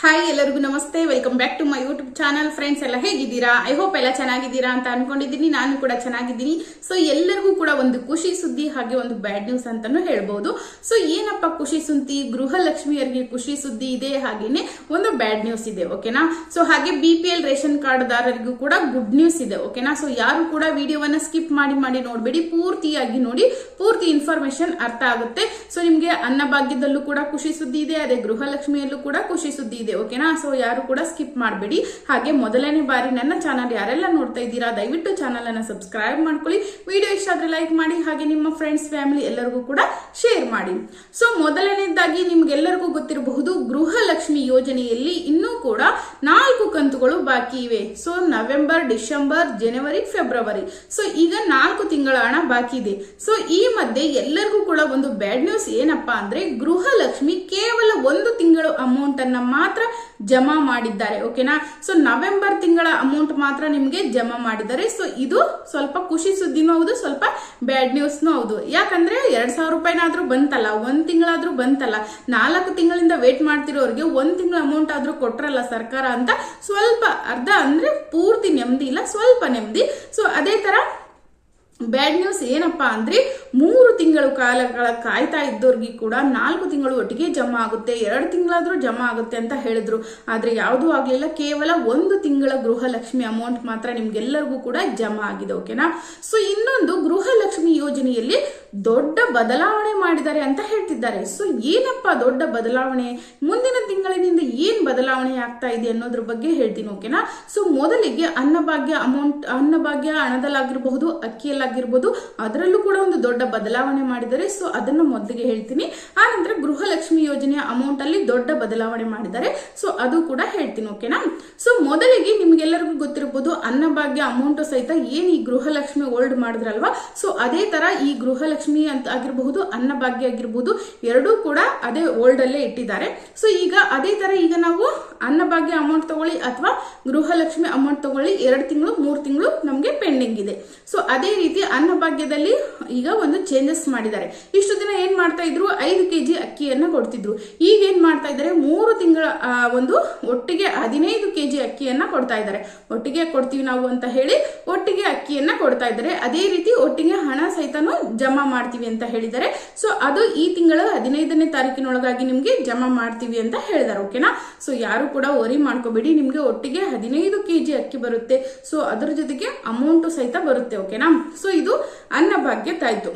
Hi ಎಲ್ಲರಿಗೂ ನಮಸ್ತೆ, welcome back to my YouTube channel. Friends ಎಲ್ಲ ಹೇಗಿದ್ದೀರಾ? ಐ ಹೋಪ್ ಎಲ್ಲ ಚೆನ್ನಾಗಿದ್ದೀರಾ ಅಂತ ಅನ್ಕೊಂಡಿದ್ದೀನಿ. ನಾನು ಕೂಡ ಚೆನ್ನಾಗಿದ್ದೀನಿ. ಸೊ ಎಲ್ಲರಿಗೂ ಕೂಡ ಒಂದು ಖುಷಿ ಸುದ್ದಿ ಹಾಗೆ ಒಂದು ಬ್ಯಾಡ್ ನ್ಯೂಸ್ ಅಂತಾನು ಹೇಳ್ಬಹುದು. ಸೊ ಏನಪ್ಪ ಖುಷಿ ಸುದ್ದಿ? ಗೃಹಲಕ್ಷ್ಮಿಯರಿಗೆ ಖುಷಿ ಸುದ್ದಿ ಇದೆ, ಹಾಗೇನೆ ಒಂದು ಬ್ಯಾಡ್ ನ್ಯೂಸ್ ಇದೆ. ಓಕೆನಾ? ಸೊ ಹಾಗೆ BPL ರೇಷನ್ ಕಾರ್ಡ್ ದಾರರಿಗೂ ಕೂಡ ಗುಡ್ ನ್ಯೂಸ್ ಇದೆ. ಓಕೆನಾ? ಸೊ ಯಾರು ಕೂಡ ವಿಡಿಯೋವನ್ನ ಸ್ಕಿಪ್ ಮಾಡಿ ನೋಡ್ಬೇಡಿ, ಪೂರ್ತಿಯಾಗಿ ನೋಡಿ, ಪೂರ್ತಿ ಇನ್ಫಾರ್ಮೇಶನ್ ಅರ್ಥ ಆಗುತ್ತೆ. ಸೊ ನಿಮ್ಗೆ ಅನ್ನಭಾಗ್ಯದಲ್ಲೂ ಕೂಡ ಖುಷಿ ಸುದ್ದಿ ಇದೆ, ಅದೇ ಗೃಹಲಕ್ಷ್ಮಿಯಲ್ಲೂ ಕೂಡ ಖುಷಿ ಸುದ್ದಿ ಇದೆ. ಓಕೆನಾ? ಸೊ ಯಾರು ಕೂಡ ಸ್ಕಿಪ್ ಮಾಡಬೇಡಿ. ಹಾಗೆ ಮೊದಲನೇ ಬಾರಿ ನನ್ನ ಚಾನಲ್ ಯಾರೆಲ್ಲ ನೋಡ್ತಾ ಇದ್ದೀರಾ, ದಯವಿಟ್ಟು ಚಾನಲ್ ಅನ್ನ ಸಬ್ಸ್ಕ್ರೈಬ್ ಮಾಡ್ಕೊಳ್ಳಿ. ವಿಡಿಯೋ ಇಷ್ಟ ಆದ್ರೆ ಲೈಕ್ ಮಾಡಿ, ಹಾಗೆ ನಿಮ್ಮ ಫ್ರೆಂಡ್ಸ್ ಫ್ಯಾಮಿಲಿ ಎಲ್ಲರಿಗೂ ಕೂಡ ಶೇರ್ ಮಾಡಿ. ಸೊ ಮೊದಲನೇದಾಗಿ ನಿಮ್ಗೆಲ್ಲರಿಗೂ ಗೊತ್ತಿರಬಹುದು, ಗೃಹಲಕ್ಷ್ಮಿ ಯೋಜನೆಯಲ್ಲಿ ಇನ್ನೂ ಕೂಡ 4 ಕಂತುಗಳು ಬಾಕಿ ಇವೆ. ಸೊ ನವೆಂಬರ್, ಡಿಸೆಂಬರ್, ಜನವರಿ, ಫೆಬ್ರವರಿ. ಸೊ ಈಗ 4 ತಿಂಗಳ ಹಣ ಬಾಕಿ ಇದೆ. ಸೊ ಈ ಮಧ್ಯೆ ಎಲ್ಲರಿಗೂ ಕೂಡ ಒಂದು ಬ್ಯಾಡ್ ನ್ಯೂಸ್ ಏನಪ್ಪಾ ಅಂದ್ರೆ, ಗೃಹಲಕ್ಷ್ಮಿ ಕೇವಲ 1 ತಿಂಗಳು ಅಮೌಂಟ್ ಅನ್ನ ಮಾತ್ರ ಜಮಾ ಮಾಡಿದ್ದಾರೆ. ಓಕೆನಾ? ಸೊ ನವೆಂಬರ್ ತಿಂಗಳ ಅಮೌಂಟ್ ಮಾತ್ರ ನಿಮ್ಗೆ ಜಮಾ ಮಾಡಿದ್ದಾರೆ. ಸೊ ಇದು ಸ್ವಲ್ಪ ಖುಷಿ ಸುದ್ದಿನೂ ಹೌದು, ಸ್ವಲ್ಪ ಬ್ಯಾಡ್ ನ್ಯೂಸ್ನೂ ಹೌದು. ಯಾಕಂದ್ರೆ 2,000 ರೂಪಾಯಿನಾದ್ರೂ ಬಂತಲ್ಲ, 1 ತಿಂಗಳಾದ್ರೂ ಬಂತಲ್ಲ, 4 ತಿಂಗಳಿಂದ ವೇಟ್ ಮಾಡ್ತಿರೋರಿಗೆ 1 ತಿಂಗಳ ಅಮೌಂಟ್ ಆದ್ರೂ ಕೊಟ್ರಲ್ಲ ಸರ್ಕಾರ ಅಂತ ಸ್ವಲ್ಪ ಅರ್ಧ ಅಂದ್ರೆ ಪೂರ್ತಿ ನೆಮ್ಮದಿ ಇಲ್ಲ, ಸ್ವಲ್ಪ ನೆಮ್ಮದಿ. ಸೊ ಅದೇ ತರ ಬ್ಯಾಡ್ ನ್ಯೂಸ್ ಏನಪ್ಪಾ ಅಂದ್ರೆ, 3 ತಿಂಗಳು ಕಾಲಗಳ ಕಾಯ್ತಾ ಇದ್ದವ್ರಿಗೆ ಕೂಡ 4 ತಿಂಗಳು ಒಟ್ಟಿಗೆ ಜಮಾ ಆಗುತ್ತೆ, 2 ತಿಂಗಳಾದ್ರೂ ಜಮಾ ಆಗುತ್ತೆ ಅಂತ ಹೇಳಿದ್ರು. ಆದ್ರೆ ಯಾವುದೂ ಆಗ್ಲಿಲ್ಲ, ಕೇವಲ 1 ತಿಂಗಳ ಗೃಹಲಕ್ಷ್ಮಿ ಅಮೌಂಟ್ ಮಾತ್ರ ನಿಮ್ಗೆಲ್ಲರಿಗೂ ಕೂಡ ಜಮಾ ಆಗಿದೆ. ಓಕೆನಾ? ಸೊ ಇನ್ನೊಂದು, ಗೃಹಲಕ್ಷ್ಮಿ ಯೋಜನೆಯಲ್ಲಿ ದೊಡ್ಡ ಬದಲಾವಣೆ ಮಾಡಿದ್ದಾರೆ ಅಂತ ಹೇಳ್ತಿದ್ದಾರೆ. ಸೊ ಏನಪ್ಪಾ ದೊಡ್ಡ ಬದಲಾವಣೆ, ಮುಂದಿನ ತಿಂಗಳಿನಿಂದ ಏನ್ ಬದಲಾವಣೆ ಆಗ್ತಾ ಇದೆ ಅನ್ನೋದ್ರ ಬಗ್ಗೆ ಹೇಳ್ತೀನಿ. ಓಕೆನಾ? ಸೊ ಮೊದಲಿಗೆ ಅನ್ನಭಾಗ್ಯ ಅಮೌಂಟ್, ಅನ್ನಭಾಗ್ಯ ಹಣದಲ್ಲಾಗಿರ್ಬಹುದು, ಅಕ್ಕಿಯಲ್ಲಾಗಿರ್ಬಹುದು, ಅದರಲ್ಲೂ ಕೂಡ ಒಂದು ದೊಡ್ಡ ಬದಲಾವಣೆ ಮಾಡಿದ್ದಾರೆ. ಸೊ ಅದನ್ನ ಮೊದಲಿಗೆ ಹೇಳ್ತೀನಿ. ಆ ನಂತರ ಗೃಹಲಕ್ಷ್ಮಿ ಯೋಜನೆಯ ಅಮೌಂಟ್ ಅಲ್ಲಿ ದೊಡ್ಡ ಬದಲಾವಣೆ ಮಾಡಿದ್ದಾರೆ. ಸೊ ಅದು ಕೂಡ ಹೇಳ್ತೀನಿ. ಓಕೆನಾ? ಸೊ ಮೊದಲಿಗೆ ನಿಮ್ಗೆಲ್ಲರಿಗೂ ಗೊತ್ತಿರಬಹುದು, ಅನ್ನಭಾಗ್ಯ ಅಮೌಂಟ್ ಸಹಿತ ಏನ್ ಈ ಗೃಹಲಕ್ಷ್ಮಿ ಓಲ್ಡ್ ಮಾಡಿದ್ರಲ್ವಾ, ಸೊ ಅದೇ ತರ ಈ ಗೃಹಲಕ್ಷ್ಮಿ ಅಂತ ಆಗಿರಬಹುದು, ಅನ್ನಭಾಗ್ಯ ಆಗಿರಬಹುದು, ಎರಡೂ ಕೂಡ ಅದೇ ಓಲ್ಡ್ ಅಲ್ಲೇ ಇಟ್ಟಿದ್ದಾರೆ. ಸೊ ಈಗ ಅದೇ ತರ ಈಗ ನಾವು ಅನ್ನಭಾಗ್ಯ ಅಮೌಂಟ್ ತಗೊಳ್ಳಿ ಅಥವಾ ಗೃಹಲಕ್ಷ್ಮಿ ಅಮೌಂಟ್ ತಗೊಳ್ಳಿ, 2 ತಿಂಗಳು 3 ತಿಂಗಳು ನಮ್ಗೆ ಪೆಂಡಿಂಗ್ ಇದೆ. ಸೊ ಅದೇ ರೀತಿ ಅನ್ನಭಾಗ್ಯದಲ್ಲಿ ಈಗ ಒಂದು ಚೇಂಜಸ್ ಮಾಡಿದ್ದಾರೆ. ಇಷ್ಟು ದಿನ ಏನ್ ಮಾಡ್ತಾ ಇದ್ರು, 5 kg ಅಕ್ಕಿಯನ್ನ ಕೊಡ್ತಿದ್ರು. ಈಗ ಏನ್ ಮಾಡ್ತಾ ಇದ್ದಾರೆ, 3 ತಿಂಗಳ ಒಂದು ಒಟ್ಟಿಗೆ 15 kg ಅಕ್ಕಿಯನ್ನ ಕೊಡ್ತಾ ಇದ್ದಾರೆ. ಒಟ್ಟಿಗೆ ಕೊಡ್ತೀವಿ ನಾವು ಅಂತ ಹೇಳಿ ಒಟ್ಟಿಗೆ ಅಕ್ಕಿಯನ್ನ ಕೊಡ್ತಾ ಇದ್ದಾರೆ. ಅದೇ ರೀತಿ ಒಟ್ಟಿಗೆ ಹಣ ಸಹಿತನು ಜಮಾ ಮಾಡ್ತೀವಿ ಅಂತ ಹೇಳಿದ್ದಾರೆ. ಸೊ ಅದು ಈ ತಿಂಗಳ 15ನೇ ತಾರೀಕಿನೊಳಗಾಗಿ ನಿಮ್ಗೆ ಜಮಾ ಮಾಡ್ತೀವಿ ಅಂತ ಹೇಳಿದ್ದಾರೆ. ಓಕೆನಾ? ಸೊ ಯಾರು ಕೂಡ ವರಿ ಮಾಡ್ಕೋಬೇಡಿ, ನಿಮ್ಗೆ ಒಟ್ಟಿಗೆ 15 kg ಅಕ್ಕಿ ಬರುತ್ತೆ. ಸೊ ಅದ್ರ ಜೊತೆಗೆ ಅಮೌಂಟ್ ಸಹಿತ ಬರುತ್ತೆ. ಓಕೆನಾ? ಸೊ ಇದು ಅನ್ನಭಾಗ್ಯದ್ದಾಯ್ತು.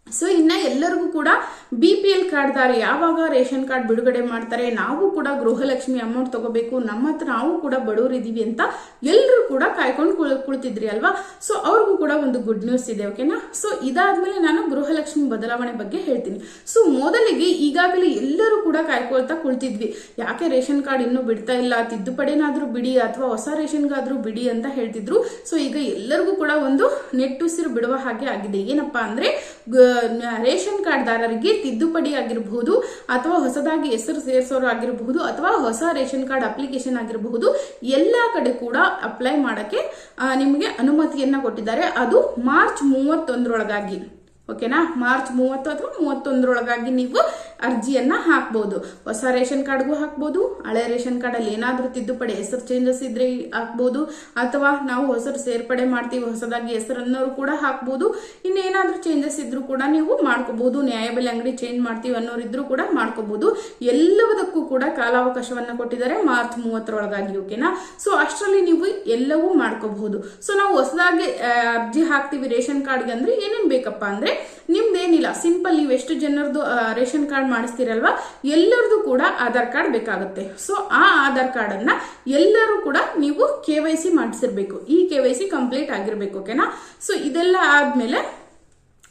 ಸೊ ಇನ್ನ ಎಲ್ಲರಿಗೂ ಕೂಡ BPL ಕಾರ್ಡ್ ದಾರ ಯಾವಾಗ ರೇಷನ್ ಕಾರ್ಡ್ ಬಿಡುಗಡೆ ಮಾಡ್ತಾರೆ, ನಾವು ಕೂಡ ಗೃಹಲಕ್ಷ್ಮಿ ಅಮೌಂಟ್ ತಗೋಬೇಕು, ನಮ್ಮ ಹತ್ರ ನಾವು ಕೂಡ ಬಡವರಿದೀವಿ ಅಂತ ಎಲ್ಲರೂ ಕೂಡ ಕಾಯ್ಕೊಂಡು ಕುಳಿತಿದ್ರಿ ಅಲ್ವಾ. ಸೊ ಅವ್ರಿಗೂ ಕೂಡ ಒಂದು ಗುಡ್ ನ್ಯೂಸ್ ಇದೆ. ಓಕೆನಾ? ಸೊ ಇದಾದ್ಮೇಲೆ ನಾನು ಗೃಹಲಕ್ಷ್ಮಿ ಬದಲಾವಣೆ ಬಗ್ಗೆ ಹೇಳ್ತೀನಿ. ಸೊ ಮೊದಲಿಗೆ ಈಗಾಗಲೇ ಎಲ್ಲರೂ ಕೂಡ ಕಾಯ್ಕೊಳ್ತಾ ಕುಳಿತಿದ್ವಿ, ಯಾಕೆ ರೇಷನ್ ಕಾರ್ಡ್ ಇನ್ನೂ ಬಿಡ್ತಾ ಇಲ್ಲ, ತಿದ್ದುಪಡಿನಾದ್ರೂ ಬಿಡಿ ಅಥವಾ ಹೊಸ ರೇಷನ್ಗಾದ್ರೂ ಬಿಡಿ ಅಂತ ಹೇಳ್ತಿದ್ರು. ಸೊ ಈಗ ಎಲ್ಲರಿಗೂ ಕೂಡ ಒಂದು ನೆಟ್ಟುಸಿರು ಬಿಡುವ ಹಾಗೆ ಆಗಿದೆ. ಏನಪ್ಪಾ ಅಂದ್ರೆ, ರೇಷನ್ ಕಾರ್ಡ್ ದಾರರಿಗೆ ತಿದ್ದುಪಡಿ ಆಗಿರಬಹುದು ಅಥವಾ ಹೊಸದಾಗಿ ಹೆಸರು ಸೇರಿಸೋರು ಆಗಿರಬಹುದು ಅಥವಾ ಹೊಸ ರೇಷನ್ ಕಾರ್ಡ್ ಅಪ್ಲಿಕೇಶನ್ ಆಗಿರಬಹುದು, ಎಲ್ಲಾ ಕಡೆ ಕೂಡ ಅಪ್ಲೈ ಮಾಡಕ್ಕೆ ನಿಮಗೆ ಅನುಮತಿಯನ್ನ ಕೊಟ್ಟಿದ್ದಾರೆ. ಅದು ಮಾರ್ಚ್ 31ರೊಳಗಾಗಿ. ಓಕೆನಾ? ಮಾರ್ಚ್ 30 ಅಥವಾ 31ರೊಳಗಾಗಿ ನೀವು ಅರ್ಜಿಯನ್ನ ಹಾಕ್ಬಹುದು. ಹೊಸ ರೇಷನ್ ಕಾರ್ಡ್ಗೂ ಹಾಕ್ಬಹುದು, ಹಳೆ ರೇಷನ್ ಕಾರ್ಡ್ ಅಲ್ಲಿ ಏನಾದ್ರೂ ತಿದ್ದುಪಡಿ ಹೆಸರು ಚೇಂಜಸ್ ಇದ್ರೆ ಹಾಕ್ಬಹುದು, ಅಥವಾ ನಾವು ಹೆಸರು ಸೇರ್ಪಡೆ ಮಾಡ್ತೀವಿ ಹೊಸದಾಗಿ ಹೆಸರನ್ನೋರು ಕೂಡ ಹಾಕ್ಬಹುದು. ಇನ್ನೇನಾದ್ರೂ ಚೇಂಜಸ್ ಇದ್ರೂ ಕೂಡ ನೀವು ಮಾಡ್ಕೋಬಹುದು. ನ್ಯಾಯಬೆಲೆ ಅಂಗಡಿ ಚೇಂಜ್ ಮಾಡ್ತೀವಿ ಅನ್ನೋರು ಇದ್ರೂ ಕೂಡ ಮಾಡ್ಕೋಬಹುದು. ಎಲ್ಲದಕ್ಕೂ ಕೂಡ ಕಾಲಾವಕಾಶವನ್ನ ಕೊಟ್ಟಿದ್ದಾರೆ ಮಾರ್ಚ್ 30ರೊಳಗಾಗಿ. ಓಕೆನಾ? ಸೊ ಅಷ್ಟರಲ್ಲಿ ನೀವು ಎಲ್ಲವೂ ಮಾಡ್ಕೋಬಹುದು. ಸೊ ನಾವು ಹೊಸದಾಗಿ ಅರ್ಜಿ ಹಾಕ್ತಿವಿ ರೇಷನ್ ಕಾರ್ಡ್ಗೆ ಅಂದ್ರೆ ಏನೇನ್ ಬೇಕಪ್ಪ ಅಂದ್ರೆ, ನಿಮ್ದೇನಿಲ್ಲ, ಸಿಂಪಲ್ ನೀವು ಎಷ್ಟು ಜನರದು ರೇಷನ್ ಕಾರ್ಡ್ ಮಾಡಿಸ್ತೀರಲ್ವಾ, ಎಲ್ಲರದು ಕೂಡ ಆಧಾರ್ ಕಾರ್ಡ್ ಬೇಕಾಗುತ್ತೆ. ಸೊ ಆ ಆಧಾರ್ ಕಾರ್ಡ್ ಅನ್ನ ಎಲ್ಲರೂ ಕೂಡ ನೀವು KYC ಮಾಡಿಸಿರ್ಬೇಕು. ಈ KYC ಕಂಪ್ಲೀಟ್ ಆಗಿರ್ಬೇಕು. ಓಕೆನಾ? ಸೊ ಇದೆಲ್ಲ ಆದ್ಮೇಲೆ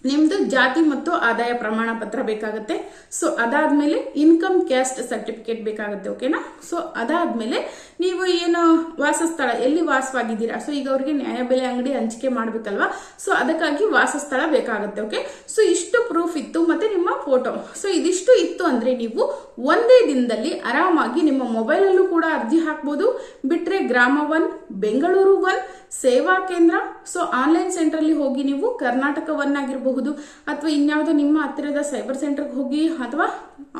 ನಿಮ್ದು ಜಾತಿ ಮತ್ತು ಆದಾಯ ಪ್ರಮಾಣ ಪತ್ರ ಬೇಕಾಗುತ್ತೆ. ಸೊ ಅದಾದ್ಮೇಲೆ ಇನ್ಕಮ್ ಕ್ಯಾಸ್ಟ್ ಸರ್ಟಿಫಿಕೇಟ್ ಬೇಕಾಗುತ್ತೆ. ಓಕೆನಾ? ಸೊ ಅದಾದ್ಮೇಲೆ ನೀವು ಏನು ವಾಸಸ್ಥಳ, ಎಲ್ಲಿ ವಾಸವಾಗಿದ್ದೀರಾ, ಸೊ ಈಗ ಅವ್ರಿಗೆ ನ್ಯಾಯಬೆಲೆ ಅಂಗಡಿ ಹಂಚಿಕೆ ಮಾಡ್ಬೇಕಲ್ವಾ, ಸೊ ಅದಕ್ಕಾಗಿ ವಾಸಸ್ಥಳ ಬೇಕಾಗುತ್ತೆ. ಓಕೆ? ಸೊ ಇಷ್ಟು ಪ್ರೂಫ್ ಇತ್ತು, ಮತ್ತೆ ನಿಮ್ಮ ಫೋಟೋ. ಸೊ ಇದಿಷ್ಟು ಇತ್ತು ಅಂದ್ರೆ ನೀವು ಒಂದೇ ದಿನದಲ್ಲಿ ಆರಾಮಾಗಿ ನಿಮ್ಮ ಮೊಬೈಲ್ ಅಲ್ಲೂ ಕೂಡ ಅರ್ಜಿ ಹಾಕ್ಬೋದು. ಬಿಟ್ರೆ ಗ್ರಾಮ 1, ಬೆಂಗಳೂರು 1, ಸೇವಾ ಕೇಂದ್ರ, ಸೊ ಆನ್ಲೈನ್ ಸೆಂಟರ್ ಅಲ್ಲಿ ಹೋಗಿ ನೀವು ಕರ್ನಾಟಕ 1 ಆಗಿರಬಹುದು ಅಥವಾ ಇನ್ಯಾವುದೋ ನಿಮ್ಮ ಹತ್ತಿರದ ಸೈಬರ್ ಸೆಂಟರ್ಗೆ ಹೋಗಿ ಅಥವಾ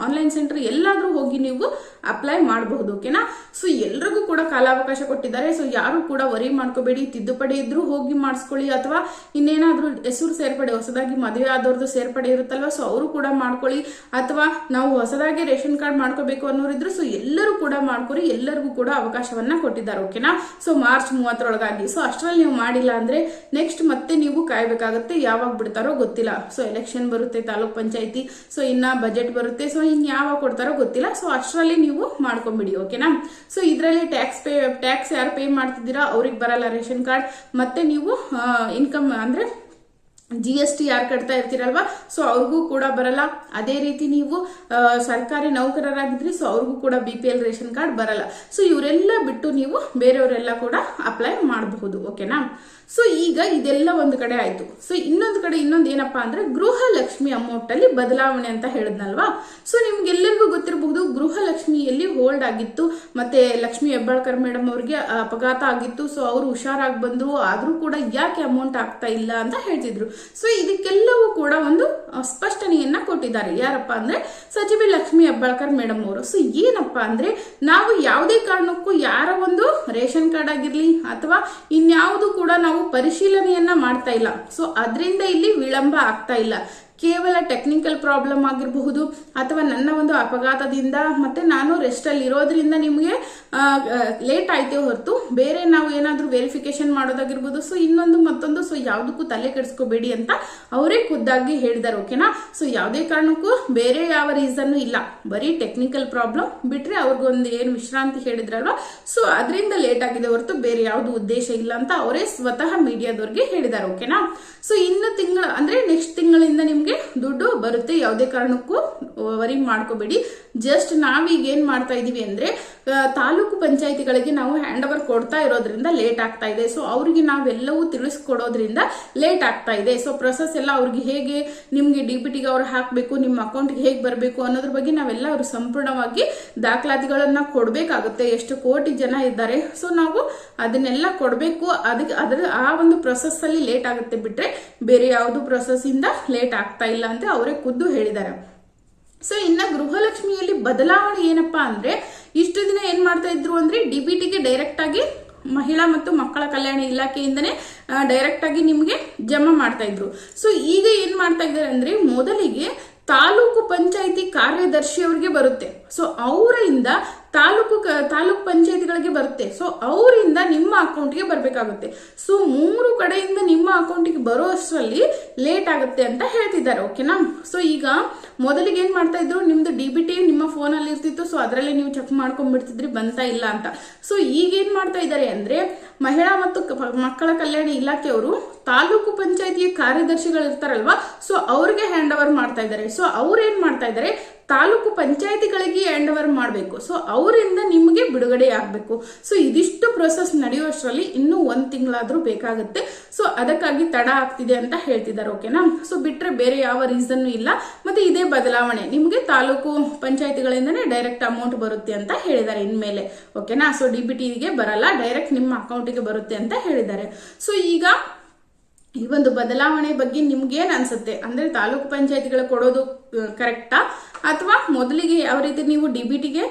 ಆನ್ಲೈನ್ ಸೆಂಟರ್ ಎಲ್ಲಾದ್ರೂ ಹೋಗಿ ನೀವು ಅಪ್ಲೈ ಮಾಡಬಹುದು. ಓಕೆನಾ. ಸೊ ಎಲ್ರಿಗೂ ಕೂಡ ಕಾಲಾವಕಾಶ ಕೊಟ್ಟಿದ್ದಾರೆ. ಸೊ ಯಾರು ಕೂಡ ವರಿ ಮಾಡ್ಕೋಬೇಡಿ. ತಿದ್ದುಪಡಿ ಇದ್ರೂ ಹೋಗಿ ಮಾಡಿಸ್ಕೊಳ್ಳಿ, ಅಥವಾ ಇನ್ನೇನಾದ್ರೂ ಹೆಸರು ಸೇರ್ಪಡೆ ಹೊಸದಾಗಿ ಮದುವೆ ಆದವ್ರದ್ದು ಸೇರ್ಪಡೆ ಇರುತ್ತಲ್ವಾ, ಸೊ ಅವರು ಕೂಡ ಮಾಡ್ಕೊಳ್ಳಿ, ಅಥವಾ ನಾವು ಹೊಸದಾಗಿ ರೇಷನ್ ಕಾರ್ಡ್ ಮಾಡ್ಕೋಬೇಕು ಅನ್ನೋರಿದ್ರು ಸೊ ಎಲ್ಲರೂ ಕೂಡ ಮಾಡ್ಕೊರಿ. ಎಲ್ಲರಿಗೂ ಕೂಡ ಅವಕಾಶವನ್ನ ಕೊಟ್ಟಿದ್ದಾರೆ. ಓಕೆನಾ. So March 30ರೊಳಗಾಗಿ. ಸೊ ಅಷ್ಟರಲ್ಲಿ ನೀವು ಮಾಡಿಲ್ಲ ಅಂದ್ರೆ ನೆಕ್ಸ್ಟ್ ಮತ್ತೆ ನೀವು ಕಾಯ್ಬೇಕಾಗತ್ತೆ. ಯಾವಾಗ ಬಿಡ್ತಾರೋ ಗೊತ್ತಿಲ್ಲ. ಸೊ ಎಲೆಕ್ಷನ್ ಬರುತ್ತೆ, ತಾಲೂಕ್ ಪಂಚಾಯತಿ, ಸೊ ಇನ್ನ ಬಜೆಟ್ ಬರುತ್ತೆ, ಸೊ ಇನ್ ಯಾವಾಗ ಕೊಡ್ತಾರೋ ಗೊತ್ತಿಲ್ಲ. ಸೊ ಅಷ್ಟರಲ್ಲಿ ನೀವು ಮಾಡ್ಕೊಂಡ್ಬಿಡಿ. ಓಕೆನಾ. ಸೊ ಇದರಲ್ಲಿ ಟ್ಯಾಕ್ಸ್ ಯಾರು ಪೇ ಮಾಡ್ತಿದ್ದೀರಾ ಅವ್ರಿಗೆ ಬರಲ್ಲ ರೇಷನ್ ಕಾರ್ಡ್. ಮತ್ತೆ ನೀವು ಇನ್ಕಮ್ ಅಂದ್ರೆ GST ಯಾರು ಕಟ್ತಾ ಇರ್ತೀರಲ್ವಾ, ಸೊ ಅವ್ರಿಗೂ ಕೂಡ ಬರಲ್ಲ. ಅದೇ ರೀತಿ ನೀವು ಸರ್ಕಾರಿ ನೌಕರರಾಗಿದ್ರಿ, ಸೊ ಅವ್ರಿಗೂ ಕೂಡ BPL ರೇಷನ್ ಕಾರ್ಡ್ ಬರಲ್ಲ. ಸೊ ಇವರೆಲ್ಲ ಬಿಟ್ಟು ನೀವು ಬೇರೆಯವರೆಲ್ಲ ಕೂಡ ಅಪ್ಲೈ ಮಾಡಬಹುದು. ಓಕೆನಾ. ಸೊ ಈಗ ಇದೆಲ್ಲ ಒಂದು ಕಡೆ ಆಯ್ತು. ಸೊ ಇನ್ನೊಂದು ಕಡೆ ಇನ್ನೊಂದು ಏನಪ್ಪಾ ಅಂದ್ರೆ ಗೃಹಲಕ್ಷ್ಮಿ ಅಮೌಂಟ್ ಅಲ್ಲಿ ಬದಲಾವಣೆ ಅಂತ ಹೇಳಿದ್ನಲ್ವಾ. ಸೊ ನಿಮ್ಗೆಲ್ಲರಿಗೂ ಗೊತ್ತಿರಬಹುದು, ಗೃಹಲಕ್ಷ್ಮಿಯಲ್ಲಿ ಹೋಲ್ಡ್ ಆಗಿತ್ತು, ಮತ್ತೆ ಲಕ್ಷ್ಮಿ ಹೆಬ್ಬಾಳ್ಕರ್ ಮೇಡಮ್ ಅವ್ರಿಗೆ ಅಪಘಾತ ಆಗಿತ್ತು. ಸೊ ಅವರು ಹುಷಾರಾಗಿ ಬಂದ್ರು, ಆದ್ರೂ ಕೂಡ ಯಾಕೆ ಅಮೌಂಟ್ ಆಗ್ತಾ ಇಲ್ಲ ಅಂತ ಹೇಳ್ತಿದ್ರು. ಸೊ ಇದಕ್ಕೆಲ್ಲವೂ ಕೂಡ ಒಂದು ಸ್ಪಷ್ಟನೆಯನ್ನ ಕೊಟ್ಟಿದ್ದಾರೆ. ಯಾರಪ್ಪ ಅಂದ್ರೆ ಸಚಿವೆ ಲಕ್ಷ್ಮಿ ಹೆಬ್ಬಾಳ್ಕರ್ ಮೇಡಮ್ ಅವರು. ಸೊ ಏನಪ್ಪಾ ಅಂದ್ರೆ ನಾವು ಯಾವುದೇ ಕಾರಣಕ್ಕೂ ಯಾರ ಒಂದು ರೇಷನ್ ಕಾರ್ಡ್ ಆಗಿರ್ಲಿ ಅಥವಾ ಇನ್ಯಾವುದು ಕೂಡ ನಾವು ಪರಿಶೀಲನೆಯನ್ನ ಮಾಡ್ತಾ ಇಲ್ಲ. ಸೊ ಅದರಿಂದ ಇಲ್ಲಿ ವಿಳಂಬ ಆಗ್ತಾ ಇಲ್ಲ. ಕೇವಲ ಟೆಕ್ನಿಕಲ್ ಪ್ರಾಬ್ಲಮ್ ಆಗಿರಬಹುದು, ಅಥವಾ ನನ್ನ ಒಂದು ಅಪಘಾತದಿಂದ ಮತ್ತೆ ನಾನು ರೆಸ್ಟ್ ಅಲ್ಲಿ ಇರೋದ್ರಿಂದ ನಿಮಗೆ ಲೇಟ್ ಆಯ್ತೇ ಹೊರತು ಬೇರೆ ನಾವು ಏನಾದ್ರೂ ವೆರಿಫಿಕೇಶನ್ ಮಾಡೋದಾಗಿರ್ಬೋದು, ಸೊ ಇನ್ನೊಂದು ಮತ್ತೊಂದು, ಸೊ ಯಾವುದಕ್ಕೂ ತಲೆ ಕೆಡಿಸ್ಕೋಬೇಡಿ ಅಂತ ಅವರೇ ಖುದ್ದಾಗಿ ಹೇಳಿದ್ದಾರೆ. ಓಕೆನಾ. ಸೊ ಯಾವುದೇ ಕಾರಣಕ್ಕೂ ಬೇರೆ ಯಾವ ರೀಸನ್ ಇಲ್ಲ, ಬರೀ ಟೆಕ್ನಿಕಲ್ ಪ್ರಾಬ್ಲಮ್ ಬಿಟ್ರೆ ಅವ್ರಿಗೊಂದು ಏನು ವಿಶ್ರಾಂತಿ ಹೇಳಿದ್ರಲ್ವಾ, ಸೊ ಅದರಿಂದ ಲೇಟ್ ಆಗಿದೆ ಹೊರತು ಬೇರೆ ಯಾವ್ದು ಉದ್ದೇಶ ಇಲ್ಲ ಅಂತ ಅವರೇ ಸ್ವತಃ ಮೀಡಿಯಾದವ್ರಿಗೆ ಹೇಳಿದ್ದಾರೆ. ಓಕೆನಾ. ಸೊ ಇನ್ನು ಅಂದ್ರೆ ನೆಕ್ಸ್ಟ್ ತಿಂಗಳಿಂದ ನಿಮ್ಗೆ ದುಡ್ಡು ಬರುತ್ತೆ. ಯಾವುದೇ ಕಾರಣಕ್ಕೂ ವರಿ ಮಾಡ್ಕೋಬೇಡಿ. ಜಸ್ಟ್ ನಾವೀಗ ಏನ್ ಮಾಡ್ತಾ ಇದೀವಿ ಅಂದ್ರೆ ತಾಲೂಕು ಪಂಚಾಯತಿಗಳಿಗೆ ನಾವು ಹ್ಯಾಂಡ್ ಓವರ್ ಕೊಡ್ತಾ ಇರೋದ್ರಿಂದ ಲೇಟ್ ಆಗ್ತಾ ಇದೆ. ಸೊ ಅವ್ರಿಗೆ ನಾವೆಲ್ಲವೂ ತಿಳಿಸ್ಕೊಡೋದ್ರಿಂದ ಲೇಟ್ ಆಗ್ತಾ ಇದೆ. ಸೊ ಪ್ರೊಸೆಸ್ ಎಲ್ಲ ಅವ್ರಿಗೆ ಹೇಗೆ ನಿಮ್ಗೆ DBTಗೆ ಅವ್ರು ಹಾಕ್ಬೇಕು, ನಿಮ್ಮ ಅಕೌಂಟ್ಗೆ ಹೇಗೆ ಬರಬೇಕು ಅನ್ನೋದ್ರ ಬಗ್ಗೆ ನಾವೆಲ್ಲ ಅವ್ರು ಸಂಪೂರ್ಣವಾಗಿ ದಾಖಲಾತಿಗಳನ್ನ ಕೊಡ್ಬೇಕಾಗುತ್ತೆ. ಎಷ್ಟು ಕೋಟಿ ಜನ ಇದ್ದಾರೆ, ಸೊ ನಾವು ಅದನ್ನೆಲ್ಲ ಕೊಡ್ಬೇಕು. ಅದರ ಆ ಒಂದು ಪ್ರೊಸೆಸ್ ಅಲ್ಲಿ ಲೇಟ್ ಆಗುತ್ತೆ ಬಿಟ್ರೆ ಬೇರೆ ಯಾವುದು ಪ್ರೊಸೆಸ್ ಇಂದ ಲೇಟ್ ಆಗ್ತಾ ಇಲ್ಲ ಅಂತ ಅವರೇ ಖುದ್ದು ಹೇಳಿದ್ದಾರೆ. ಸೊ ಇನ್ನ ಗೃಹಲಕ್ಷ್ಮಿಯಲ್ಲಿ ಬದಲಾವಣೆ ಏನಪ್ಪಾ ಅಂದ್ರೆ ಇಷ್ಟು ದಿನ ಏನ್ ಮಾಡ್ತಾ ಇದ್ರು ಅಂದ್ರೆ DBTಗೆ ಡೈರೆಕ್ಟ್ ಆಗಿ ಮಹಿಳಾ ಮತ್ತು ಮಕ್ಕಳ ಕಲ್ಯಾಣ ಇಲಾಖೆಯಿಂದನೇ ಡೈರೆಕ್ಟ್ ಆಗಿ ನಿಮ್ಗೆ ಜಮಾ ಮಾಡ್ತಾ ಇದ್ರು. ಸೊ ಈಗ ಏನ್ ಮಾಡ್ತಾ ಇದ್ದಾರೆ ಅಂದ್ರೆ ಮೊದಲಿಗೆ ತಾಲೂಕು ಪಂಚಾಯತಿ ಕಾರ್ಯದರ್ಶಿ ಅವ್ರಿಗೆ ಬರುತ್ತೆ. ಸೊ ಅವರಿಂದ ತಾಲೂಕು ಪಂಚಾಯತಿಗಳಿಗೆ ಬರುತ್ತೆ. ಸೊ ಅವರಿಂದ ನಿಮ್ಮ ಅಕೌಂಟ್ಗೆ ಬರ್ಬೇಕಾಗುತ್ತೆ. ಸೊ 3 ಕಡೆಯಿಂದ ನಿಮ್ಮ ಅಕೌಂಟ್ಗೆ ಬರೋ ಅಷ್ಟರಲ್ಲಿ ಲೇಟ್ ಆಗುತ್ತೆ ಅಂತ ಹೇಳ್ತಿದ್ದಾರೆ. ಓಕೆನಾ. ಸೊ ಈಗ ಮೊದಲಿಗೆ ಏನ್ ಮಾಡ್ತಾ ಇದ್ರು, ನಿಮ್ದು DBT ನಿಮ್ಮ ಫೋನ್ ಅಲ್ಲಿ ಇರ್ತಿತ್ತು. ಸೊ ಅದರಲ್ಲಿ ನೀವು ಚೆಕ್ ಮಾಡ್ಕೊಂಡ್ಬಿಡ್ತಿದ್ರಿ ಬಂತಾ ಇಲ್ಲ ಅಂತ. ಸೊ ಈಗ ಏನ್ ಮಾಡ್ತಾ ಇದ್ದಾರೆ ಅಂದ್ರೆ ಮಹಿಳಾ ಮತ್ತು ಮಕ್ಕಳ ಕಲ್ಯಾಣ ಇಲಾಖೆಯವರು ತಾಲೂಕು ಪಂಚಾಯತಿಯ ಕಾರ್ಯದರ್ಶಿಗಳು ಇರ್ತಾರಲ್ವಾ, ಸೊ ಅವ್ರಿಗೆ ಹ್ಯಾಂಡ್ ಓವರ್ ಮಾಡ್ತಾ ಇದ್ದಾರೆ. ಸೊ ಅವ್ರು ಏನ್ ಮಾಡ್ತಾ ಇದ್ದಾರೆ, ತಾಲೂಕು ಪಂಚಾಯತಿಗಳಿಗೆ ಹ್ಯಾಂಡ್ ಓವರ್ ಮಾಡಬೇಕು. ಸೊ ಅವರಿಂದ ನಿಮಗೆ ಬಿಡುಗಡೆ ಆಗ್ಬೇಕು. ಸೊ ಇದಿಷ್ಟು ಪ್ರೊಸೆಸ್ ನಡೆಯುವಷ್ಟರಲ್ಲಿ ಇನ್ನೂ 1 ತಿಂಗಳಾದ್ರೂ ಬೇಕಾಗುತ್ತೆ. ಸೊ ಅದಕ್ಕಾಗಿ ತಡ ಆಗ್ತಿದೆ ಅಂತ ಹೇಳ್ತಿದ್ದಾರೆ. ಓಕೆನಾ. ಸೊ ಬಿಟ್ರೆ ಬೇರೆ ಯಾವ ರೀಸನ್ ಇಲ್ಲ. ಮತ್ತೆ ಇದೇ ಬದಲಾವಣೆ ನಿಮ್ಗೆ ತಾಲೂಕು ಪಂಚಾಯತಿಗಳಿಂದನೇ ಡೈರೆಕ್ಟ್ ಅಮೌಂಟ್ ಬರುತ್ತೆ ಅಂತ ಹೇಳಿದ್ದಾರೆ ಇನ್ಮೇಲೆ. ಓಕೆನಾ. ಸೊ DBTಗೆ ಬರಲ್ಲ, ಡೈರೆಕ್ಟ್ ನಿಮ್ಮ ಅಕೌಂಟಿಗೆ ಬರುತ್ತೆ ಅಂತ ಹೇಳಿದ್ದಾರೆ. ಸೊ ಈಗ ಈ ಒಂದು ಬದಲಾವಣೆ ಬಗ್ಗೆ ನಿಮ್ಗೇನ್ ಅನ್ಸುತ್ತೆ ಅಂದ್ರೆ ತಾಲೂಕು ಪಂಚಾಯತಿಗಳು ಕೊಡೋದು ಕರೆಕ್ಟಾ, ಅಥವಾ ಮೊದಲಿಗೆ ಯಾವ ರೀತಿ ನೀವು DBTಗೆ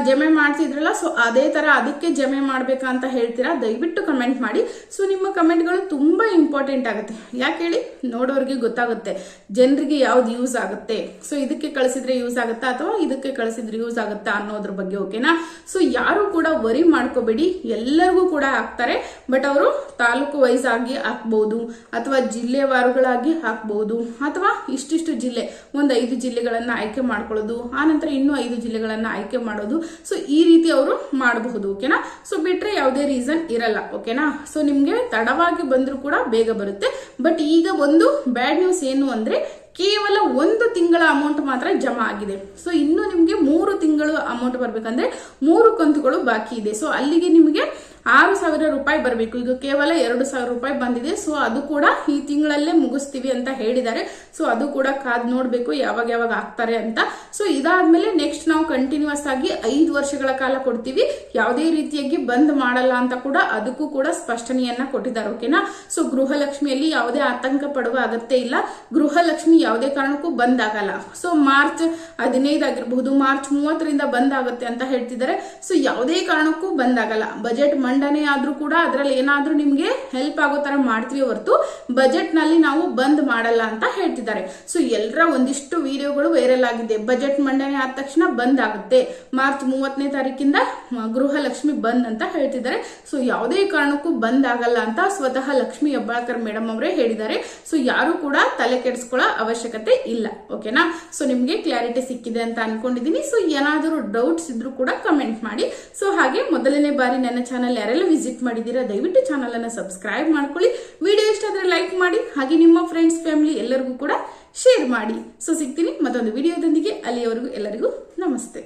ಜಮೆ ಮಾಡ್ತಿದ್ರಲ್ಲ, ಸೊ ಅದೇ ತರ ಅದಕ್ಕೆ ಜಮೆ ಮಾಡ್ಬೇಕಾ ಅಂತ ಹೇಳ್ತೀರಾ? ದಯವಿಟ್ಟು ಕಮೆಂಟ್ ಮಾಡಿ. ಸೊ ನಿಮ್ಮ ಕಮೆಂಟ್ಗಳು ತುಂಬಾ ಇಂಪಾರ್ಟೆಂಟ್ ಆಗುತ್ತೆ. ಯಾಕೆ ಹೇಳಿ, ನೋಡೋರಿಗೆ ಗೊತ್ತಾಗುತ್ತೆ ಜನರಿಗೆ ಯಾವ್ದು ಯೂಸ್ ಆಗುತ್ತೆ. ಸೊ ಇದಕ್ಕೆ ಕಳಿಸಿದ್ರೆ ಯೂಸ್ ಆಗುತ್ತಾ ಅಥವಾ ಇದಕ್ಕೆ ಕಳಿಸಿದ್ರೆ ಯೂಸ್ ಆಗುತ್ತಾ ಅನ್ನೋದ್ರ ಬಗ್ಗೆ. ಓಕೆನಾ. ಸೊ ಯಾರು ಕೂಡ ವರಿ ಮಾಡ್ಕೋಬೇಡಿ, ಎಲ್ಲರಿಗೂ ಕೂಡ ಹಾಕ್ತಾರೆ. ಬಟ್ ಅವರು ತಾಲೂಕು ವೈಸ್ ಆಗಿ ಹಾಕ್ಬಹುದು, ಅಥವಾ ಜಿಲ್ಲೆವಾರುಗಳಾಗಿ ಹಾಕ್ಬಹುದು, ಅಥವಾ ಇಷ್ಟಿಷ್ಟು ಜಿಲ್ಲೆ, ಒಂದು 5 ಜಿಲ್ಲೆಗಳನ್ನ ಆಯ್ಕೆ ಮಾಡ್ಕೊಳ್ಳೋದು, ಆನಂತರ ಇನ್ನೂ 5 ಜಿಲ್ಲೆಗಳನ್ನ ಆಯ್ಕೆ ಮಾಡೋದು. ಸೊ ಈ ರೀತಿ ಅವರು ಮಾಡಬಹುದು. ಓಕೆನಾ. ಸೊ ಬಿಟ್ರೆ ಯಾವುದೇ ರೀಸನ್ ಇರಲ್ಲ. ಓಕೆನಾ. ಸೊ ನಿಮ್ಗೆ ತಡವಾಗಿ ಬಂದ್ರೂ ಕೂಡ ಬೇಗ ಬರುತ್ತೆ. ಬಟ್ ಈಗ ಒಂದು ಬ್ಯಾಡ್ ನ್ಯೂಸ್ ಏನು ಅಂದ್ರೆ ಕೇವಲ 1 ತಿಂಗಳ ಅಮೌಂಟ್ ಮಾತ್ರ ಜಮಾ ಆಗಿದೆ. ಸೊ ಇನ್ನು ನಿಮ್ಗೆ 3 ತಿಂಗಳು ಅಮೌಂಟ್ ಬರ್ಬೇಕಂದ್ರೆ 3 ಕಂತುಗಳು ಬಾಕಿ ಇದೆ. ಸೊ ಅಲ್ಲಿಗೆ ನಿಮಗೆ 6,000 ರೂಪಾಯಿ ಬರಬೇಕು. ಈಗ ಕೇವಲ 2,000 ರೂಪಾಯಿ ಬಂದಿದೆ. ಸೊ ಅದು ಕೂಡ ಈ ತಿಂಗಳಲ್ಲೇ ಮುಗಿಸ್ತೀವಿ ಅಂತ ಹೇಳಿದ್ದಾರೆ. ಸೊ ಅದು ಕೂಡ ಕಾದ್ ನೋಡ್ಬೇಕು ಯಾವಾಗ ಆಗ್ತಾರೆ ಅಂತ. ಸೊ ಇದಾದ್ಮೇಲೆ ನೆಕ್ಸ್ಟ್ ನಾವು ಕಂಟಿನ್ಯೂಸ್ ಆಗಿ 5 ವರ್ಷಗಳ ಕಾಲ ಕೊಡ್ತೀವಿ, ಯಾವುದೇ ರೀತಿಯಾಗಿ ಬಂದ್ ಮಾಡಲ್ಲ ಅಂತ ಕೂಡ ಅದಕ್ಕೂ ಕೂಡ ಸ್ಪಷ್ಟನೆಯನ್ನ ಕೊಟ್ಟಿದ್ದಾರೆ. ಓಕೆನಾ. ಸೊ ಗೃಹಲಕ್ಷ್ಮಿಯಲ್ಲಿ ಯಾವುದೇ ಆತಂಕ ಪಡುವ ಅಗತ್ಯ ಇಲ್ಲ. ಗೃಹಲಕ್ಷ್ಮಿ ಯಾವುದೇ ಕಾರಣಕ್ಕೂ ಬಂದ್ ಆಗಲ್ಲ. ಸೊ ಮಾರ್ಚ್ 15 ಆಗಿರಬಹುದು, ಮಾರ್ಚ್ 30ರಿಂದ ಬಂದ್ ಆಗುತ್ತೆ ಅಂತ ಹೇಳ್ತಿದ್ದಾರೆ. ಸೊ ಯಾವುದೇ ಕಾರಣಕ್ಕೂ ಬಂದ್ ಆಗಲ್ಲ. ಬಜೆಟ್ ಮಂಡನೆ ಆದ್ರೂ ಕೂಡ ಅದ್ರಲ್ಲಿ ಏನಾದ್ರೂ ನಿಮ್ಗೆ ಹೆಲ್ಪ್ ಆಗೋ ತರ ಮಾಡ್ತೀವಿ ಹೊರತು ಬಜೆಟ್ ನಲ್ಲಿ ನಾವು ಬಂದ್ ಮಾಡಲ್ಲ ಅಂತ ಹೇಳ್ತಿದ್ದಾರೆ. ಸೊ ಎಲ್ಲರ ಒಂದಿಷ್ಟು ವಿಡಿಯೋಗಳು ವೈರಲ್ ಆಗಿದೆ. ಬಜೆಟ್ ಮಂಡನೆ ಆದ ತಕ್ಷಣ ಬಂದ್ ಆಗುತ್ತೆ, ಮಾರ್ಚ್ 30ನೇ ತಾರೀಕಿಂದ ಗೃಹಲಕ್ಷ್ಮಿ ಬಂದ್ ಅಂತ ಹೇಳ್ತಿದ್ದಾರೆ. ಸೊ ಯಾವುದೇ ಕಾರಣಕ್ಕೂ ಬಂದ್ ಆಗಲ್ಲ ಅಂತ ಸ್ವತಃ ಲಕ್ಷ್ಮಿ ಹೆಬ್ಬಾಳ್ಕರ್ ಮೇಡಮ್ ಅವರೇ ಹೇಳಿದ್ದಾರೆ. ಸೊ ಯಾರು ಕೂಡ ತಲೆ ಕೆಡಿಸ್ಕೊಳ್ಳೋ ಅವಶ್ಯಕತೆ ಇಲ್ಲ. ಓಕೆನಾ? ಸೊ ನಿಮ್ಗೆ ಕ್ಲಾರಿಟಿ ಸಿಕ್ಕಿದೆ ಅಂತ ಅನ್ಕೊಂಡಿದೀನಿ. ಸೊ ಏನಾದರೂ ಡೌಟ್ಸ್ ಇದ್ರೂ ಕೂಡ ಕಮೆಂಟ್ ಮಾಡಿ. ಸೊ ಹಾಗೆ ಮೊದಲನೇ ಬಾರಿ ನನ್ನ ಚಾನಲ್ ಯಾರೆಲ್ಲ ವಿಸಿಟ್ ಮಾಡಿದೀರಾ ದಯವಿಟ್ಟು ಚಾನಲ್ ಅನ್ನ ಸಬ್ಸ್ಕ್ರೈಬ್ ಮಾಡ್ಕೊಳ್ಳಿ. ವಿಡಿಯೋ ಇಷ್ಟ ಆದ್ರೆ ಲೈಕ್ ಮಾಡಿ, ಹಾಗೆ ನಿಮ್ಮ ಫ್ರೆಂಡ್ಸ್ ಫ್ಯಾಮಿಲಿ ಎಲ್ಲರಿಗೂ ಕೂಡ ಶೇರ್ ಮಾಡಿ. ಸೊ ಸಿಗ್ತೀನಿ ಮತ್ತೊಂದು ವಿಡಿಯೋದೊಂದಿಗೆ. ಅಲ್ಲಿಯವರೆಗೂ ಎಲ್ಲರಿಗೂ ನಮಸ್ತೆ.